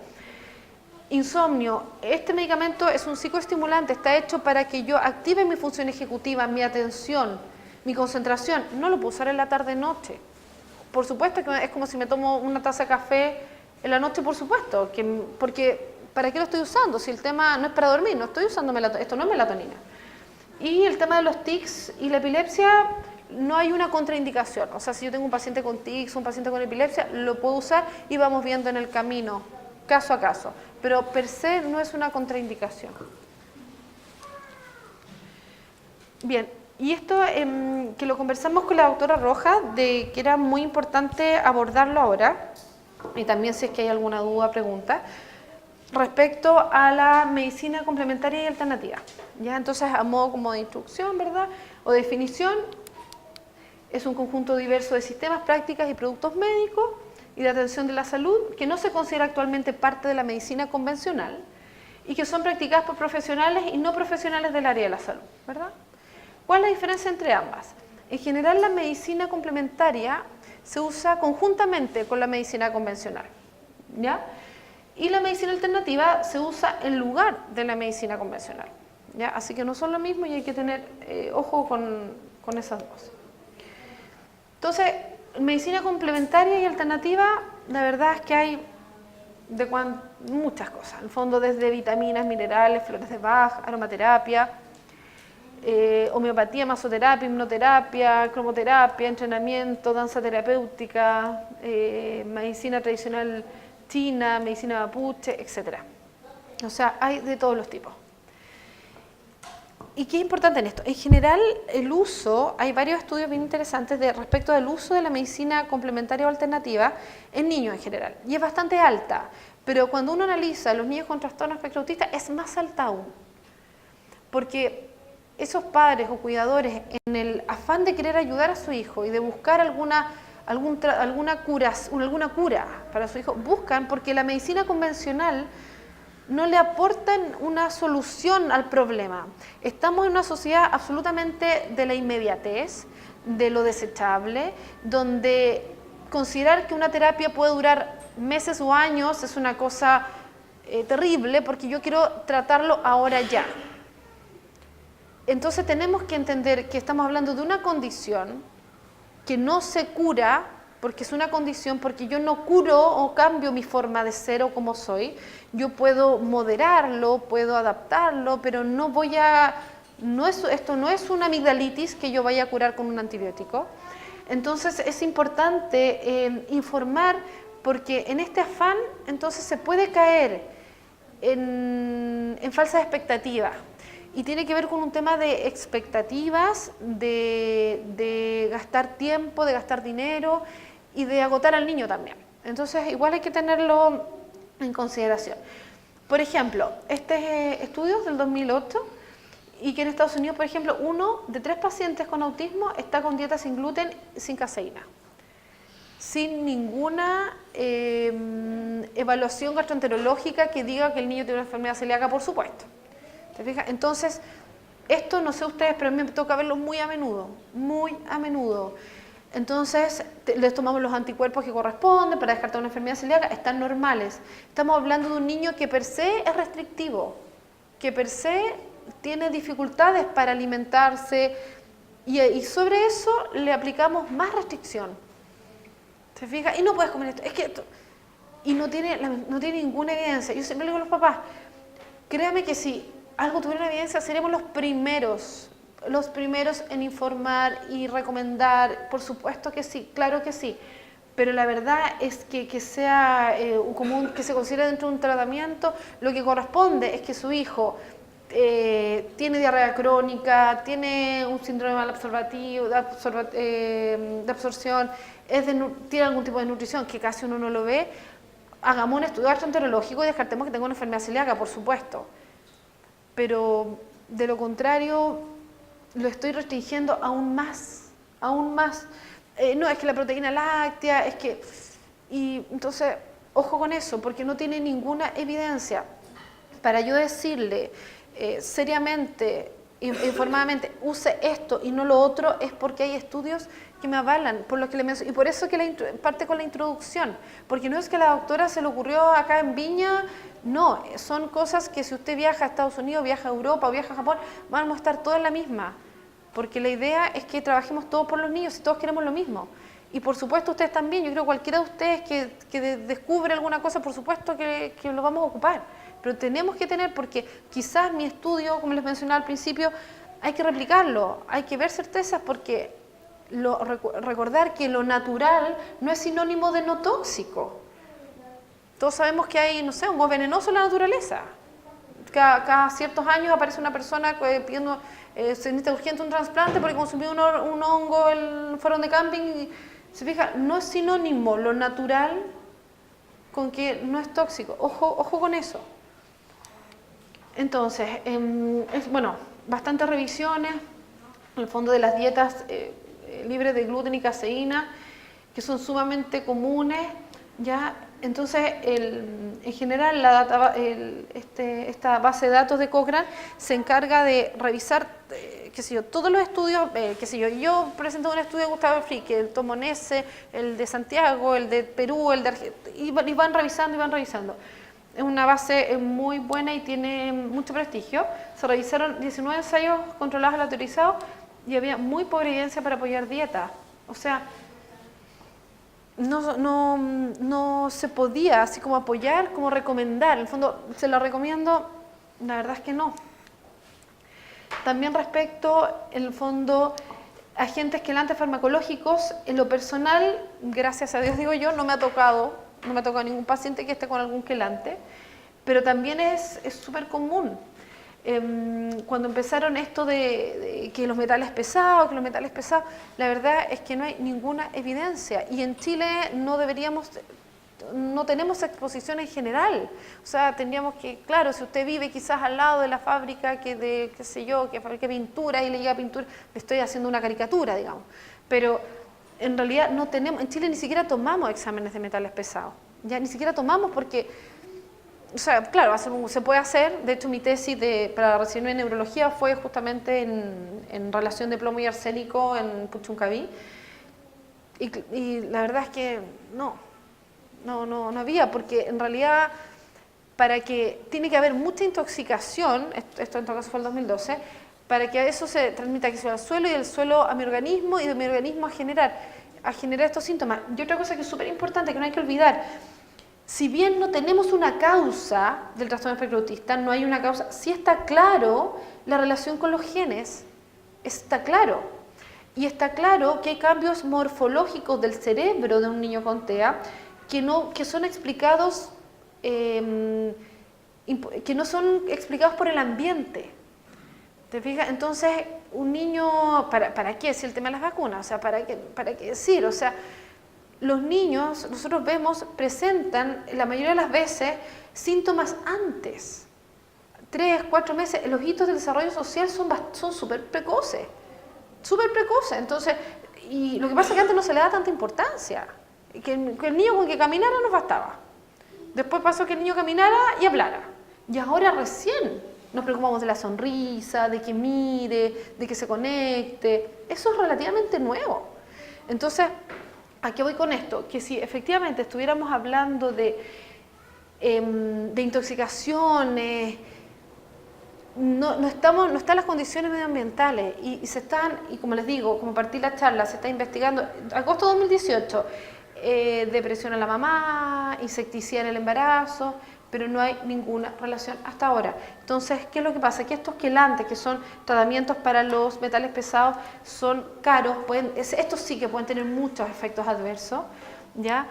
Insomnio. Este medicamento es un psicoestimulante, está hecho para que yo active mi función ejecutiva, mi atención, mi concentración. No lo puedo usar en la tarde-noche. Por supuesto que es como si me tomo una taza de café en la noche, por supuesto, porque ¿para qué lo estoy usando? Si el tema no es para dormir, no estoy usando esto no es melatonina. Y el tema de los tics y la epilepsia, no hay una contraindicación. O sea, si yo tengo un paciente con tics, un paciente con epilepsia, lo puedo usar y vamos viendo en el camino, caso a caso. Pero per se no es una contraindicación. Bien, y esto que lo conversamos con la doctora Rojas, de que era muy importante abordarlo ahora, y también si es que hay alguna duda, pregunta, respecto a la medicina complementaria y alternativa. ¿Ya? Entonces, a modo como de instrucción, ¿verdad? O definición, es un conjunto diverso de sistemas, prácticas y productos médicos y de atención de la salud que no se considera actualmente parte de la medicina convencional y que son practicadas por profesionales y no profesionales del área de la salud, ¿verdad? ¿Cuál es la diferencia entre ambas? En general, la medicina complementaria se usa conjuntamente con la medicina convencional, ¿ya? Y la medicina alternativa se usa en lugar de la medicina convencional, ¿ya? Así que no son lo mismo y hay que tener ojo con esas dos. Entonces, medicina complementaria y alternativa, la verdad es que hay muchas cosas. En el fondo, desde vitaminas, minerales, flores de Bach, aromaterapia, homeopatía, masoterapia, hipnoterapia, cromoterapia, entrenamiento, danza terapéutica, medicina tradicional china, medicina mapuche, etc. O sea, hay de todos los tipos. ¿Y qué es importante en esto? En general, el uso, hay varios estudios bien interesantes respecto del uso de la medicina complementaria o alternativa en niños en general, y es bastante alta, pero cuando uno analiza a los niños con trastorno espectro autista es más alta aún, porque esos padres o cuidadores, en el afán de querer ayudar a su hijo y de buscar alguna cura para su hijo, buscan, porque la medicina convencional no le aportan una solución al problema. Estamos en una sociedad absolutamente de la inmediatez, de lo desechable, donde considerar que una terapia puede durar meses o años es una cosa terrible, porque yo quiero tratarlo ahora ya. Entonces tenemos que entender que estamos hablando de una condición que no se cura, porque es una condición, porque yo no curo o cambio mi forma de ser o como soy. Yo puedo moderarlo, puedo adaptarlo, pero esto no es una amigdalitis que yo vaya a curar con un antibiótico. Entonces es importante informar, porque en este afán entonces se puede caer en falsas expectativas. Y tiene que ver con un tema de expectativas, de gastar tiempo, de gastar dinero y de agotar al niño también. Entonces, igual hay que tenerlo en consideración. Por ejemplo, este estudio del 2008, y que en Estados Unidos, por ejemplo, 1 de 3 pacientes con autismo está con dieta sin gluten, sin caseína, sin ninguna evaluación gastroenterológica que diga que el niño tiene una enfermedad celíaca, por supuesto. ¿Te fijas? Entonces, esto no sé ustedes, pero a mí me toca verlo muy a menudo, muy a menudo. Entonces, les tomamos los anticuerpos que corresponden para descartar una enfermedad celíaca, están normales. Estamos hablando de un niño que per se es restrictivo, que per se tiene dificultades para alimentarse, y sobre eso le aplicamos más restricción. ¿Se fija? Y no puedes comer esto, es que esto. Y no tiene ninguna evidencia. Yo siempre le digo a los papás, créame que si algo tuviera evidencia, seríamos los primeros en informar y recomendar. Por supuesto que sí, claro que sí, pero la verdad es que sea común, que se considere dentro de un tratamiento. Lo que corresponde es que su hijo tiene diarrea crónica, tiene un síndrome mal absorbativo, de absorción, tiene algún tipo de nutrición que casi uno no lo ve. Hagamos un estudio gastroenterológico y descartemos que tenga una enfermedad celíaca, por supuesto. Pero de lo contrario, lo estoy restringiendo aún más. No, es que la proteína láctea, es que... Y entonces, ojo con eso, porque no tiene ninguna evidencia. Para yo decirle seriamente, informadamente, use esto y no lo otro, es porque hay estudios que me avalan, por lo que le menciono, y por eso que parte con la introducción, porque no es que a la doctora se le ocurrió acá en Viña, no, son cosas que si usted viaja a Estados Unidos, viaja a Europa o viaja a Japón, vamos a estar todas en la misma, porque la idea es que trabajemos todos por los niños y todos queremos lo mismo. Y por supuesto ustedes también, yo creo que cualquiera de ustedes que descubre alguna cosa, por supuesto que lo vamos a ocupar, pero tenemos que tener, porque quizás mi estudio, como les mencionaba al principio, hay que replicarlo, hay que ver certezas, porque recordar que lo natural no es sinónimo de no tóxico. Todos sabemos que hay, no sé, hongos venenosos en la naturaleza. Cada ciertos años aparece una persona pidiendo, se necesita urgente un trasplante porque consumió un hongo en fueron de camping. Y, se fija, no es sinónimo lo natural con que no es tóxico. Ojo con eso. Entonces, bueno, bastantes revisiones, en el fondo de las dietas libres de gluten y caseína, que son sumamente comunes, ¿ya? Entonces, en general, esta base de datos de Cochrane se encarga de revisar, qué sé yo, todos los estudios, qué sé yo presento un estudio de Gustavo Fricke, el Tomonese, el de Santiago, el de Perú, el de Argentina, y van revisando. Es una base muy buena y tiene mucho prestigio. Se revisaron 19 ensayos controlados aleatorizados y había muy poca evidencia para apoyar dieta. O sea, no se podía así como apoyar, como recomendar. En el fondo, ¿se lo recomiendo? La verdad es que no. También respecto, en el fondo, agentes quelantes farmacológicos, en lo personal, gracias a Dios digo yo, no me ha tocado ningún paciente que esté con algún quelante, pero también es súper común. Cuando empezaron esto de que los metales pesados, la verdad es que no hay ninguna evidencia y en Chile no tenemos exposición en general. O sea, tendríamos que, claro, si usted vive quizás al lado de la fábrica que fabrica pintura y le llega pintura, le estoy haciendo una caricatura, digamos. Pero en realidad no tenemos, en Chile ni siquiera tomamos exámenes de metales pesados. Ya ni siquiera tomamos porque, o sea, claro, se puede hacer. De hecho, mi tesis para recibirme en neurología fue justamente en relación de plomo y arsénico en Puchuncaví. Y la verdad es que no había, porque en realidad tiene que haber mucha intoxicación, esto en todo caso fue el 2012, para que eso se transmita que sea al suelo y del suelo a mi organismo y de mi organismo a generar estos síntomas. Y otra cosa que es súper importante, que no hay que olvidar, si bien no tenemos una causa del trastorno espectro autista, no hay una causa, sí está claro la relación con los genes, está claro. Y está claro que hay cambios morfológicos del cerebro de un niño con TEA que son explicados, que no son explicados por el ambiente. ¿Te fijas? Entonces, un niño, ¿para qué? Si el tema de las vacunas, o sea, ¿para qué decir? O sea, los niños, nosotros vemos, presentan la mayoría de las veces síntomas antes. 3, 4 meses, los hitos del desarrollo social son súper precoces. Entonces, y lo que pasa es que antes no se le da tanta importancia. Que el niño con que caminara nos bastaba. Después pasó que el niño caminara y hablara. Y ahora recién nos preocupamos de la sonrisa, de que mire, de que se conecte. Eso es relativamente nuevo. Entonces, ¿a qué voy con esto? Que si efectivamente estuviéramos hablando de intoxicaciones, no están las condiciones medioambientales y como les digo, como partí la charla, se está investigando, agosto de 2018, depresión en la mamá, insecticida en el embarazo, pero no hay ninguna relación hasta ahora. Entonces, ¿qué es lo que pasa? Que estos quelantes, que son tratamientos para los metales pesados, son caros, estos sí que pueden tener muchos efectos adversos, ¿ya?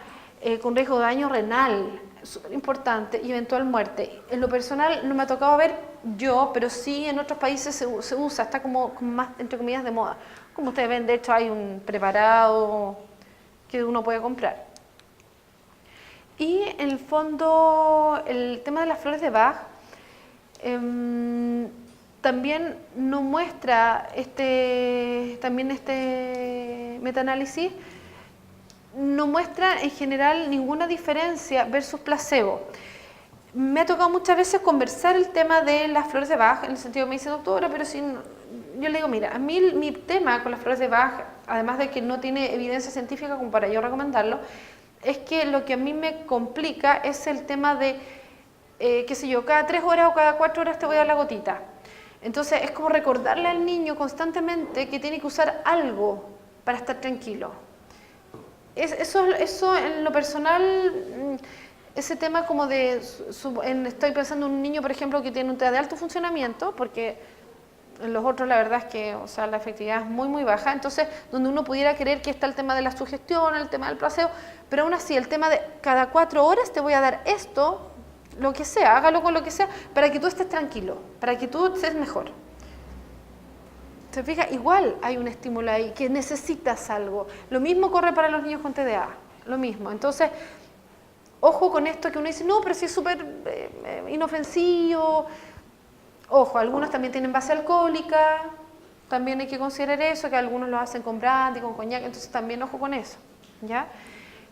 Con riesgo de daño renal, súper importante, y eventual muerte. En lo personal no me ha tocado ver yo, pero sí en otros países se usa, está como más, entre comillas, de moda. Como ustedes ven, de hecho hay un preparado que uno puede comprar. Y en el fondo, el tema de las flores de Bach también no muestra este metaanálisis, no muestra en general ninguna diferencia versus placebo. Me ha tocado muchas veces conversar el tema de las flores de Bach, en el sentido que me dice, doctora, pero si yo le digo, mira, a mí mi tema con las flores de Bach además de que no tiene evidencia científica como para yo recomendarlo, es que lo que a mí me complica es el tema de, qué sé yo, cada 3 horas o cada 4 horas te voy a dar la gotita. Entonces es como recordarle al niño constantemente que tiene que usar algo para estar tranquilo. Eso en lo personal, ese tema como de, estoy pensando en un niño, por ejemplo, que tiene un TEA de alto funcionamiento, porque en los otros la verdad es que, o sea, la efectividad es muy muy baja, entonces donde uno pudiera creer que está el tema de la sugestión, el tema del placebo, pero aún así el tema de cada 4 horas te voy a dar esto, lo que sea, hágalo con lo que sea, para que tú estés tranquilo, para que tú estés mejor. ¿Se fija? Igual hay un estímulo ahí, que necesitas algo. Lo mismo corre para los niños con TDA, lo mismo. Entonces, ojo con esto que uno dice, no, pero si es súper inofensivo. Ojo, algunos también tienen base alcohólica, también hay que considerar eso, que algunos lo hacen con brandy, con coñac, entonces también ojo con eso, ¿ya?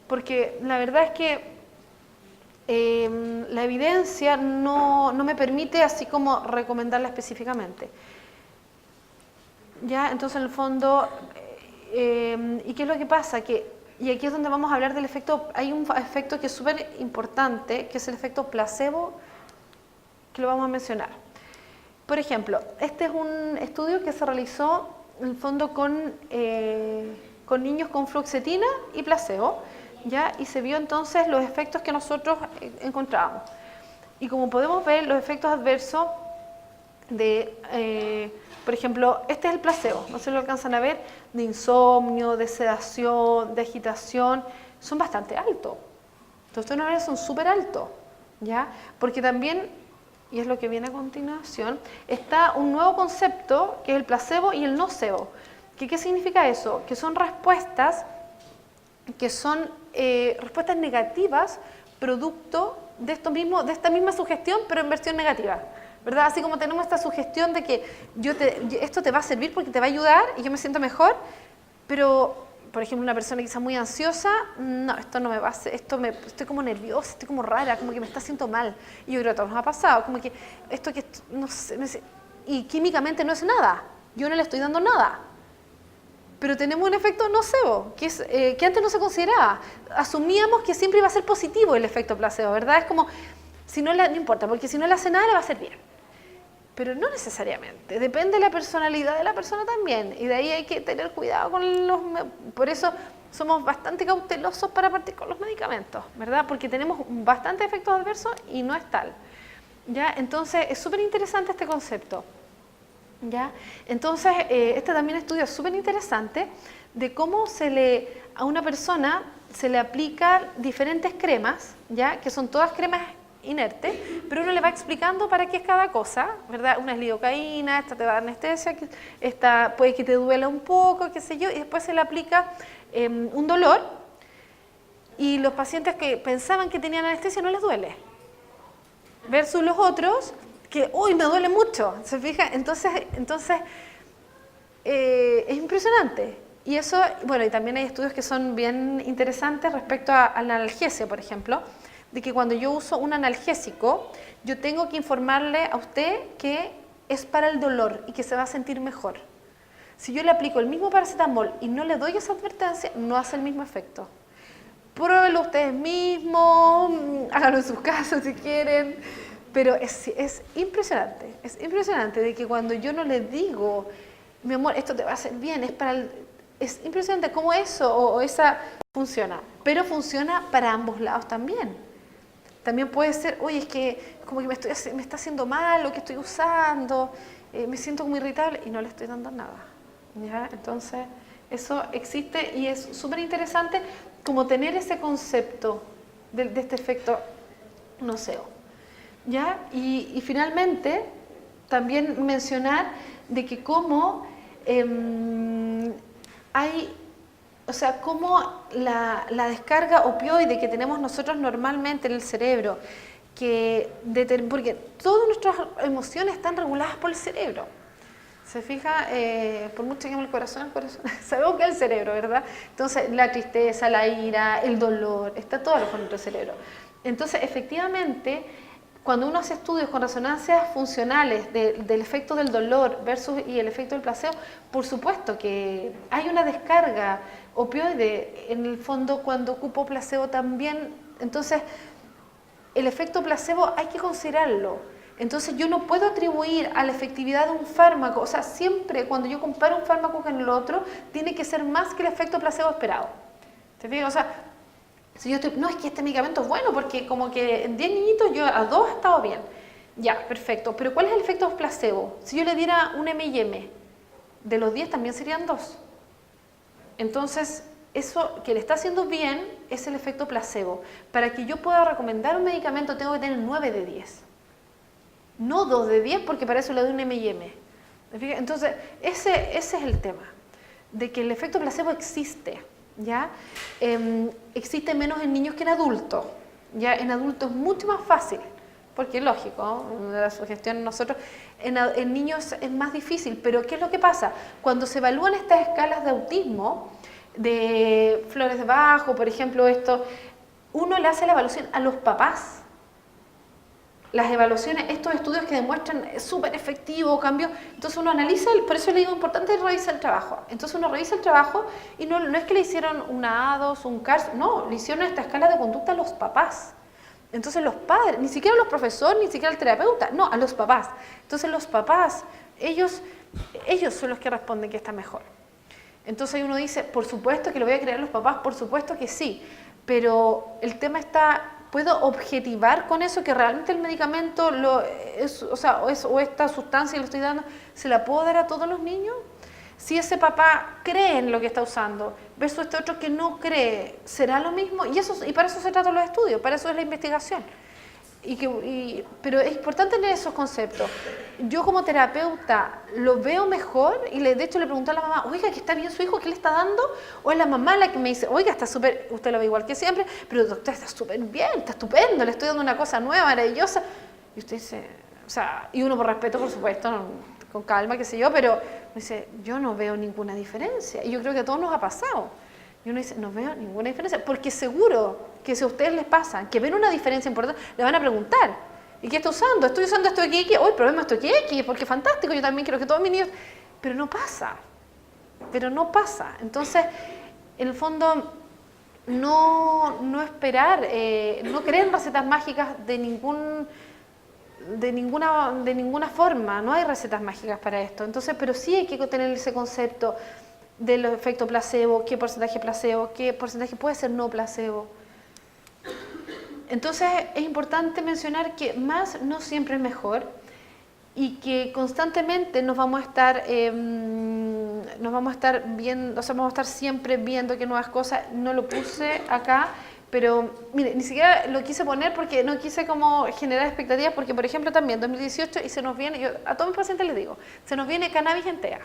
Porque la verdad es que la evidencia no me permite así como recomendarla específicamente. ¿Ya? Entonces, en el fondo, ¿y qué es lo que pasa? Y aquí es donde vamos a hablar del efecto, hay un efecto que es súper importante, que es el efecto placebo, que lo vamos a mencionar. Por ejemplo, este es un estudio que se realizó, en el fondo, con niños con fluoxetina y placebo, ¿ya? Y se vio entonces los efectos que nosotros encontrábamos. Y como podemos ver, los efectos adversos de, por ejemplo, este es el placebo, no sé si lo alcanzan a ver, de insomnio, de sedación, de agitación, son bastante altos. Entonces, una vez son súper altos, ¿ya? Porque también, y es lo que viene a continuación, está un nuevo concepto que es el placebo y el nocebo. ¿Qué significa eso? Que son respuestas respuestas negativas producto de esta misma sugestión, pero en versión negativa, ¿verdad? Así como tenemos esta sugestión de que esto te va a servir porque te va a ayudar y yo me siento mejor, pero, por ejemplo, una persona quizá muy ansiosa, no, esto no me va a hacer, estoy como nerviosa, estoy como rara, como que me está haciendo mal. Y yo creo que a todos nos ha pasado, como que no sé, y químicamente no es nada, yo no le estoy dando nada. Pero tenemos un efecto nocebo, que antes no se consideraba. Asumíamos que siempre iba a ser positivo el efecto placebo, ¿verdad? Es como, no importa, porque si no le hace nada, le va a hacer bien. Pero no necesariamente, depende de la personalidad de la persona también. Y de ahí hay que tener cuidado con por eso somos bastante cautelosos para partir con los medicamentos, ¿verdad? Porque tenemos bastantes efectos adversos y no es tal. ¿Ya? Entonces, es súper interesante este concepto. ¿Ya? Entonces, este también estudio súper interesante de cómo a una persona se le aplica diferentes cremas, ¿ya? Que son todas cremas inertes, pero uno le va explicando para qué es cada cosa, ¿verdad? Una es lidocaína, esta te va a dar anestesia, esta puede que te duela un poco, qué sé yo, y después se le aplica un dolor, y los pacientes que pensaban que tenían anestesia no les duele, versus los otros que, uy, me duele mucho, ¿se fija? Entonces es impresionante. Y eso, bueno, y también hay estudios que son bien interesantes respecto a la analgesia, por ejemplo, de que cuando yo uso un analgésico, yo tengo que informarle a usted que es para el dolor y que se va a sentir mejor. Si yo le aplico el mismo paracetamol y no le doy esa advertencia, no hace el mismo efecto. Pruébenlo ustedes mismos, háganlo en sus casas si quieren. Pero es impresionante de que cuando yo no le digo, mi amor, esto te va a hacer bien, es impresionante cómo eso o esa funciona, pero funciona para ambos lados también. También puede ser, oye, es que como que me está haciendo mal lo que estoy usando, me siento como irritable y no le estoy dando nada, ¿ya? Entonces, eso existe y es súper interesante como tener ese concepto de este efecto nocebo. ¿Ya? Y finalmente, también mencionar de que cómo cómo la descarga opioide que tenemos nosotros normalmente en el cerebro, porque todas nuestras emociones están reguladas por el cerebro. Se fija, por mucho que el corazón, sabemos que es el cerebro, ¿verdad? Entonces, la tristeza, la ira, el dolor, está todo por nuestro cerebro. Entonces, efectivamente, cuando uno hace estudios con resonancias funcionales del efecto del dolor y el efecto del placebo, por supuesto que hay una descarga opioide en el fondo cuando ocupo placebo también. Entonces, el efecto placebo hay que considerarlo. Entonces, yo no puedo atribuir a la efectividad de un fármaco, o sea, siempre cuando yo comparo un fármaco con el otro, tiene que ser más que el efecto placebo esperado. ¿Te fijas? O sea, si yo no, es que este medicamento es bueno porque como que en 10 niñitos yo a 2 he estado bien. Ya, perfecto. Pero ¿cuál es el efecto placebo? Si yo le diera un M&M, de los 10 también serían 2. Entonces, eso que le está haciendo bien es el efecto placebo. Para que yo pueda recomendar un medicamento tengo que tener 9 de 10. No 2 de 10 porque para eso le doy un M&M. Entonces, ese es el tema. De que el efecto placebo existe. ¿Ya? Existe menos en niños que en adultos. ¿Ya? En adultos es mucho más fácil, porque es lógico, ¿no? La sugestión en nosotros, en niños es más difícil, pero ¿qué es lo que pasa? Cuando se evalúan estas escalas de autismo, de Flores de Bajo, por ejemplo, uno le hace la evaluación a los papás. Las evaluaciones, estos estudios que demuestran súper efectivo, cambio, entonces uno analiza, por eso le digo importante revisar el trabajo. Entonces uno revisa el trabajo y no es que le hicieron una A2, un CARS, no, le hicieron esta escala de conducta a los papás. Entonces los padres, ni siquiera los profesores, ni siquiera el terapeuta, no, a los papás. Entonces los papás, ellos son los que responden que está mejor. Entonces uno dice, por supuesto que lo voy a creer a los papás, por supuesto que sí, pero el tema está... ¿Puedo objetivar con eso que realmente el medicamento, o esta sustancia que le estoy dando, se la puedo dar a todos los niños? Si ese papá cree en lo que está usando versus este otro que no cree, ¿será lo mismo? Y para eso se tratan los estudios, para eso es la investigación. Pero es importante tener esos conceptos. Yo como terapeuta lo veo mejor y de hecho le pregunto a la mamá, oiga, ¿que está bien su hijo? ¿Qué le está dando? O es la mamá la que me dice, oiga, está súper, usted lo ve igual que siempre, pero doctor, está súper bien, está estupendo, le estoy dando una cosa nueva, maravillosa. Y usted dice, o sea, y uno por respeto, por supuesto, con calma, qué sé yo, pero me dice, yo no veo ninguna diferencia. Y yo creo que a todos nos ha pasado. Y uno dice, no veo ninguna diferencia, porque seguro que si a ustedes les pasa, que ven una diferencia importante, le van a preguntar, ¿y qué está usando? Estoy usando esto aquí, hoy el problema esto aquí, porque es fantástico, yo también quiero que todos mis niños... Pero no pasa. Entonces, en el fondo, no esperar, no creer en recetas mágicas de ninguna forma, no hay recetas mágicas para esto. Entonces, pero sí hay que tener ese concepto del efecto placebo, qué porcentaje placebo, qué porcentaje puede ser no placebo. Entonces es importante mencionar que más no siempre es mejor y que constantemente nos vamos a estar viendo, o sea, vamos a estar siempre viendo que nuevas cosas. No lo puse acá, pero mire, ni siquiera lo quise poner porque no quise como generar expectativas, porque por ejemplo también 2018 y se nos viene, yo a todos mis pacientes les digo, se nos viene cannabis en TEA,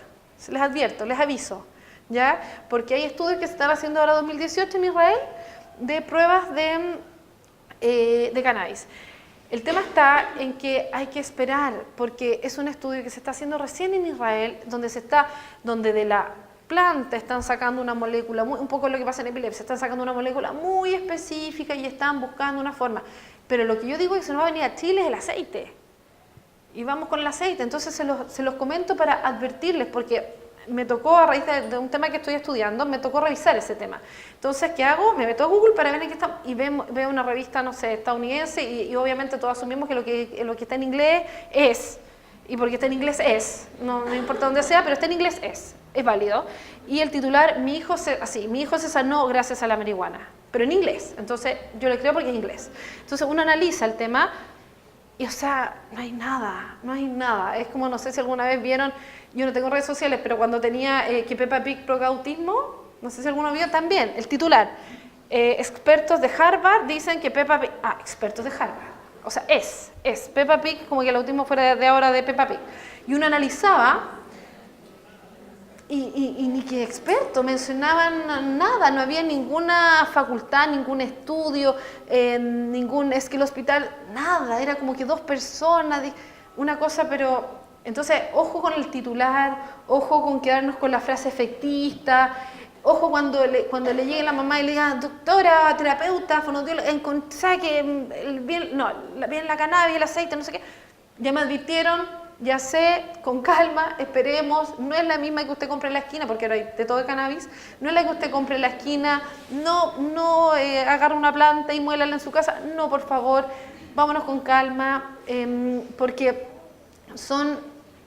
les advierto, les aviso. ¿Ya? Porque hay estudios que se están haciendo ahora 2018 en Israel de pruebas de cannabis. El tema está en que hay que esperar, porque es un estudio que se está haciendo recién en Israel, donde de la planta están sacando una molécula, un poco lo que pasa en epilepsia, están sacando una molécula muy específica y están buscando una forma. Pero lo que yo digo es que se nos va a venir a Chile es el aceite. Y vamos con el aceite, entonces se los comento para advertirles, porque me tocó, a raíz de un tema que estoy estudiando, me tocó revisar ese tema. Entonces, ¿qué hago? Me meto a Google para ver en qué está, y veo una revista, no sé, estadounidense, y obviamente todos asumimos que lo que está en inglés es, y porque está en inglés es, no importa dónde sea, pero está en inglés es válido. Y el titular, mi hijo se sanó gracias a la marihuana, pero en inglés, entonces yo le creo porque es inglés. Entonces uno analiza el tema, y o sea, no hay nada, es como, no sé si alguna vez vieron, yo no tengo redes sociales, pero cuando tenía que Peppa Pig provoca autismo, no sé si alguno vio también, el titular, expertos de Harvard dicen que Peppa Pig, expertos de Harvard, o sea, es Peppa Pig, como que el autismo fuera de ahora de Peppa Pig, y uno analizaba, y ni que expertos mencionaban nada, no había ninguna facultad, ningún estudio, es que el hospital, nada, era como que 2 personas, una cosa, pero entonces ojo con el titular, ojo con quedarnos con la frase efectista, Ojo cuando le llegue la mamá y le diga, doctora, terapeuta, fonoaudióloga, saque bien la cannabis, el aceite, no sé qué. Ya me advirtieron, ya sé, con calma, esperemos. No es la misma que usted compre en la esquina, porque ahora hay de todo de cannabis. No es la que usted compre en la esquina. No agarre una planta y muélala en su casa. No, por favor, vámonos con calma,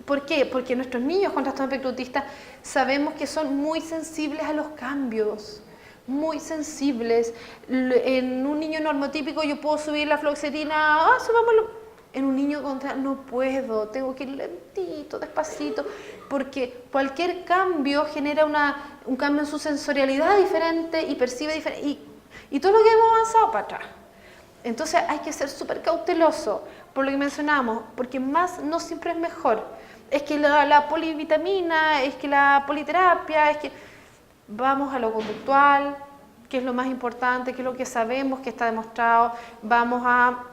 ¿Por qué? Porque nuestros niños con trastorno espectro autista sabemos que son muy sensibles a los cambios, muy sensibles. En un niño normotípico yo puedo subir la fluoxetina, subámoslo. En un niño con no puedo, tengo que ir lentito, despacito, porque cualquier cambio genera un cambio en su sensorialidad diferente y percibe diferente, y todo lo que hemos avanzado para atrás. Entonces hay que ser súper cauteloso, por lo que mencionamos, porque más no siempre es mejor. Es que la polivitamina, es que la politerapia, es que vamos a lo conductual, que es lo más importante, que es lo que sabemos que está demostrado, vamos a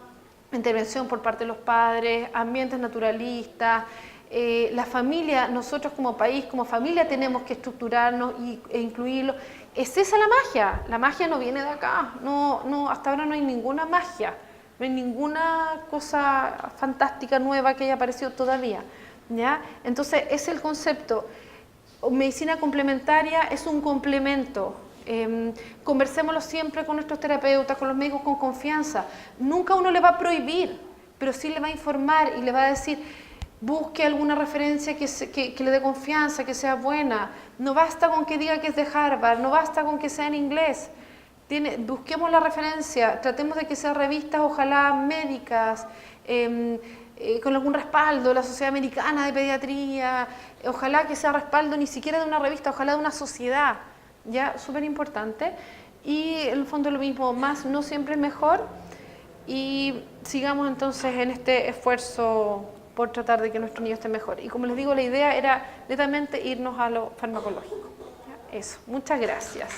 intervención por parte de los padres, ambientes naturalistas, la familia, nosotros como país, como familia tenemos que estructurarnos e incluirlo. Es esa la magia no viene de acá, hasta ahora no hay ninguna magia, no hay ninguna cosa fantástica nueva que haya aparecido todavía, ¿ya? Entonces es el concepto, medicina complementaria es un complemento. Conversémoslo siempre con nuestros terapeutas, con los médicos con confianza. Nunca uno le va a prohibir, pero sí le va a informar y le va a decir, busque alguna referencia que le dé confianza, que sea buena. No basta con que diga que es de Harvard, no basta con que sea en inglés. Busquemos la referencia, tratemos de que sean revistas, ojalá médicas, con algún respaldo, la Sociedad Americana de Pediatría, ojalá que sea respaldo ni siquiera de una revista, ojalá de una sociedad. Ya, súper importante, y en el fondo lo mismo, más no siempre es mejor, y sigamos entonces en este esfuerzo por tratar de que nuestro niño esté mejor. Y como les digo, la idea era netamente irnos a lo farmacológico. ¿Ya? Eso, muchas gracias.